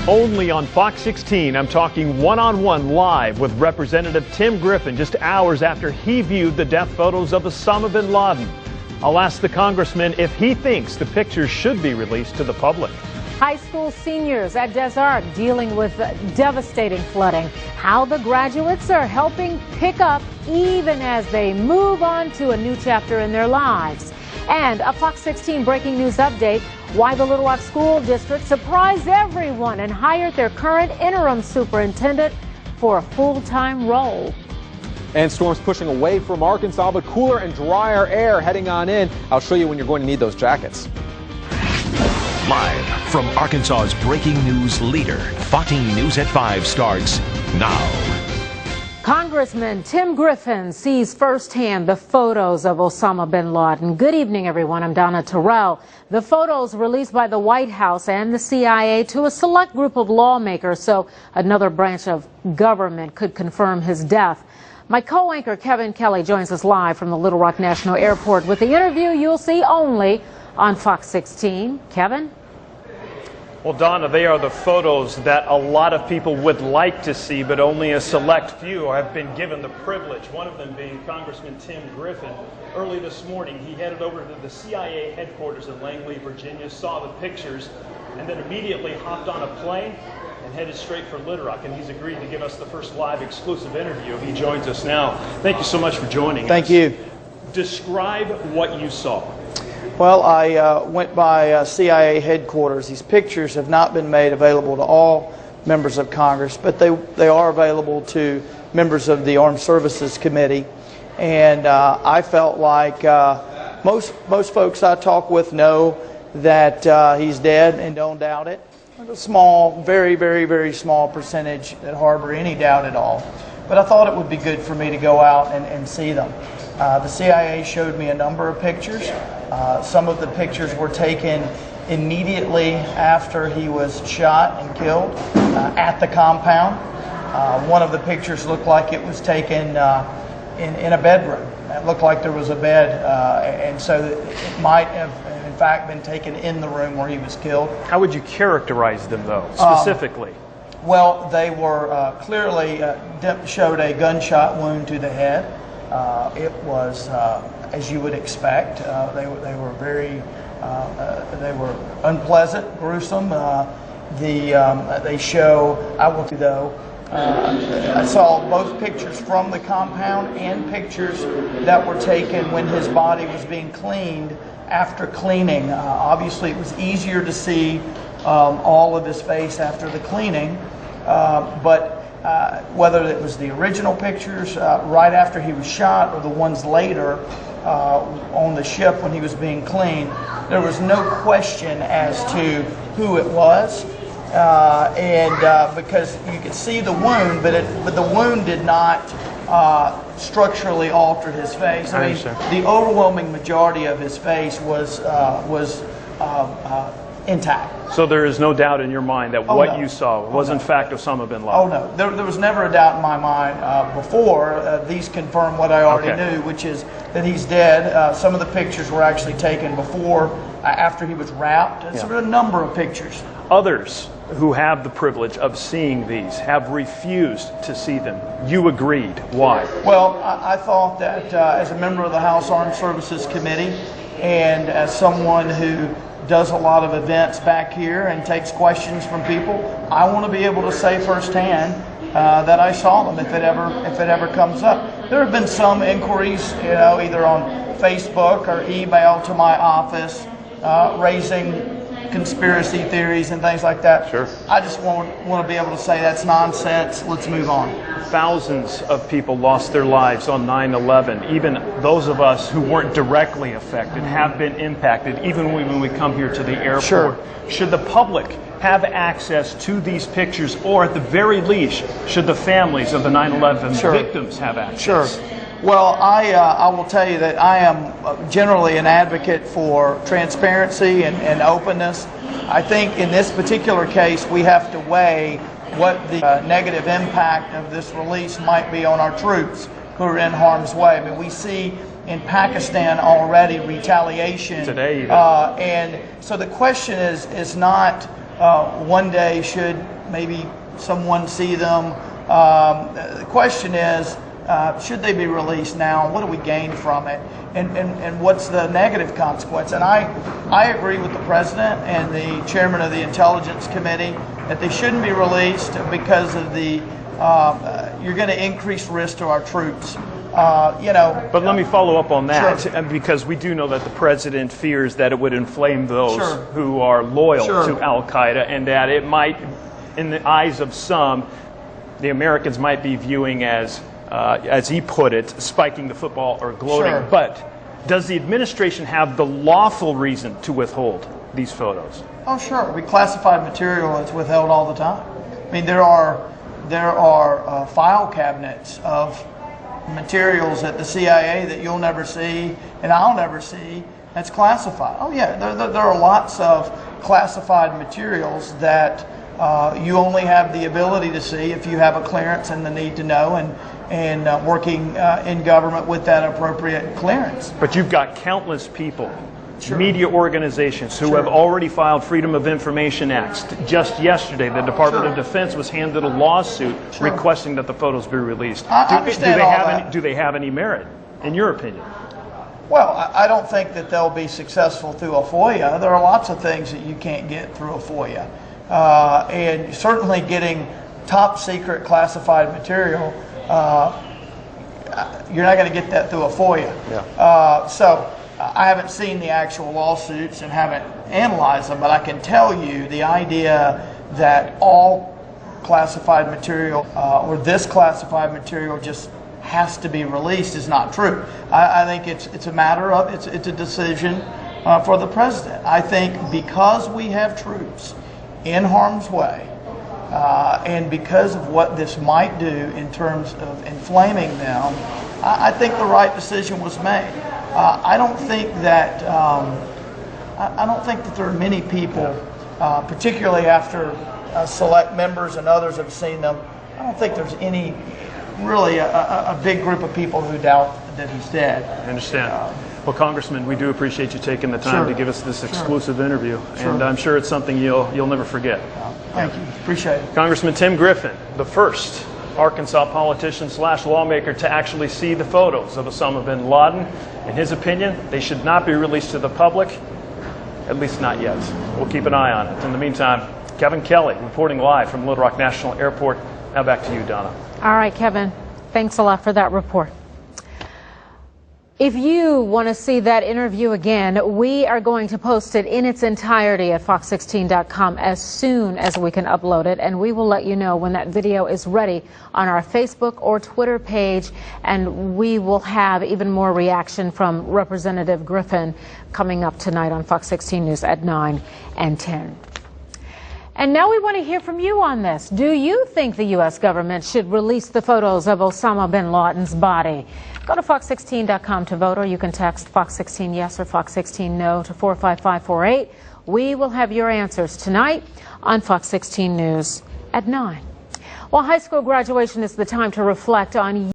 Only on Fox 16, I'm talking one-on-one live with Representative Tim Griffin just hours after he viewed the death photos of Osama bin Laden. I'll ask the Congressman if he thinks the pictures should be released to the public. High school seniors at Des Arc dealing with devastating flooding. How the graduates are helping pick up even as they move on to a new chapter in their lives. And a Fox 16 breaking news update, why the Little Rock School District surprised everyone and hired their current interim superintendent for a full-time role. And storms pushing away from Arkansas, but cooler and drier air heading on in. I'll show you when you're going to need those jackets. Live from Arkansas's breaking news leader, 14 News at 5 starts now. Congressman Tim Griffin sees firsthand the photos of Osama bin Laden. Good evening, everyone. I'm Donna Terrell. The photos released by the White House and the CIA to a select group of lawmakers so another branch of government could confirm his death. My co-anchor Kevin Kelly joins us live from the Little Rock National Airport with the interview you'll see only on Fox 16. Kevin? Well, Donna, they are the photos that a lot of people would like to see, but only a select few have been given the privilege, one of them being Congressman Tim Griffin. Early this morning, he headed over to the CIA headquarters in Langley, Virginia, saw the pictures, and then immediately hopped on a plane and headed straight for Little Rock, and he's agreed to give us the first live exclusive interview. He joins us now. Thank you so much for joining us. Thank you. Describe what you saw. Well, I went by CIA headquarters. These pictures have not been made available to all members of Congress, but they are available to members of the Armed Services Committee. And I felt like most folks I talk with know that he's dead and don't doubt it. There's a small, very, very, very small percentage that harbor any doubt at all. But I thought it would be good for me to go out and see them. The CIA showed me a number of pictures. Some of the pictures were taken immediately after he was shot and killed at the compound. One of the pictures looked like it was taken in a bedroom. It looked like there was a bed, and so it might have, in fact, been taken in the room where he was killed. How would you characterize them, though, specifically? Well, they were clearly showed a gunshot wound to the head. It was, as you would expect, they were very, they were unpleasant, gruesome. They show, I will though, I saw both pictures from the compound and pictures that were taken when his body was being cleaned after cleaning. Obviously, it was easier to see all of his face after the cleaning, but whether it was the original pictures right after he was shot or the ones later on the ship when he was being cleaned, there was no question as to who it was. Because you could see the wound, but the wound did not structurally alter his face. I mean, the overwhelming majority of his face was intact. So there is no doubt in your mind that what you saw was in fact Osama bin Laden? Oh no, there was never a doubt in my mind before. These confirm what I already knew, which is that he's dead. Some of the pictures were actually taken before, after he was wrapped. So there were a number of pictures. Others who have the privilege of seeing these have refused to see them. You agreed. Why? Well, I thought that as a member of the House Armed Services Committee and as someone who does a lot of events back here and takes questions from people, I want to be able to say firsthand that I saw them if it ever comes up. There have been some inquiries, either on Facebook or email to my office raising conspiracy theories and things like that. Sure. I just want to be able to say that's nonsense. Let's move on. Thousands of people lost their lives on 9/11. Even those of us who weren't directly affected have been impacted, even when we come here to the airport. Sure. Should the public have access to these pictures, or at the very least, should the families of the 9/11 victims have access? Sure. Well, I will tell you that I am generally an advocate for transparency and openness. I think in this particular case, we have to weigh what the negative impact of this release might be on our troops who are in harm's way. I mean, we see in Pakistan already retaliation. Today even. And so the question is not one day should maybe someone see them. The question is, should they be released now? What do we gain from it? And what's the negative consequence? And I agree with the President and the Chairman of the Intelligence Committee that they shouldn't be released because of the, you're going to increase risk to our troops. But let me follow up on that, Sure. because we do know that the President fears that it would inflame those Sure. who are loyal Sure. to Al-Qaeda, and that it might, in the eyes of some, the Americans might be viewing as he put it, spiking the football or gloating. Sure. But does the administration have the lawful reason to withhold these photos? Oh, sure. Classified material is withheld all the time. I mean, there are file cabinets of materials at the CIA that you'll never see and I'll never see. That's classified. Oh, yeah. There are lots of classified materials that you only have the ability to see if you have a clearance and the need to know, and working in government with that appropriate clearance. But you've got countless people, Sure. media organizations who Sure. have already filed Freedom of Information Acts. Just yesterday, the Department Sure. of Defense was handed a lawsuit Sure. requesting that the photos be released. I understand all that. Do they have any merit, in your opinion? Well, I don't think that they'll be successful through a FOIA. There are lots of things that you can't get through a FOIA. And certainly getting top secret classified material, you're not going to get that through a FOIA. Yeah. So I haven't seen the actual lawsuits and haven't analyzed them, but I can tell you the idea that all classified material or this classified material just has to be released is not true. I think it's a matter of, it's a decision for the President. I think because we have troops in harm's way, and because of what this might do in terms of inflaming them, I think the right decision was made. I don't think that there are many people, particularly after select members and others have seen them. I don't think there's any really a big group of people who doubt that he's dead. I understand. Well, Congressman, we do appreciate you taking the time Sure. to give us this Sure. exclusive interview, Sure. and I'm sure it's something you'll never forget. Thank you. Appreciate it. Congressman Tim Griffin, the first Arkansas politician / lawmaker to actually see the photos of Osama bin Laden. In his opinion, they should not be released to the public, at least not yet. We'll keep an eye on it. In the meantime, Kevin Kelly reporting live from Little Rock National Airport. Now back to you, Donna. All right, Kevin. Thanks a lot for that report. If you want to see that interview again, we are going to post it in its entirety at fox16.com as soon as we can upload it, and we will let you know when that video is ready on our Facebook or Twitter page, and we will have even more reaction from Representative Griffin coming up tonight on Fox 16 News at 9 and 10. And now we want to hear from you on this. Do you think the U.S. government should release the photos of Osama bin Laden's body? Go to fox16.com to vote, or you can text Fox 16 yes or Fox 16 no to 45548. We will have your answers tonight on Fox 16 News at 9. Well, high school graduation is the time to reflect on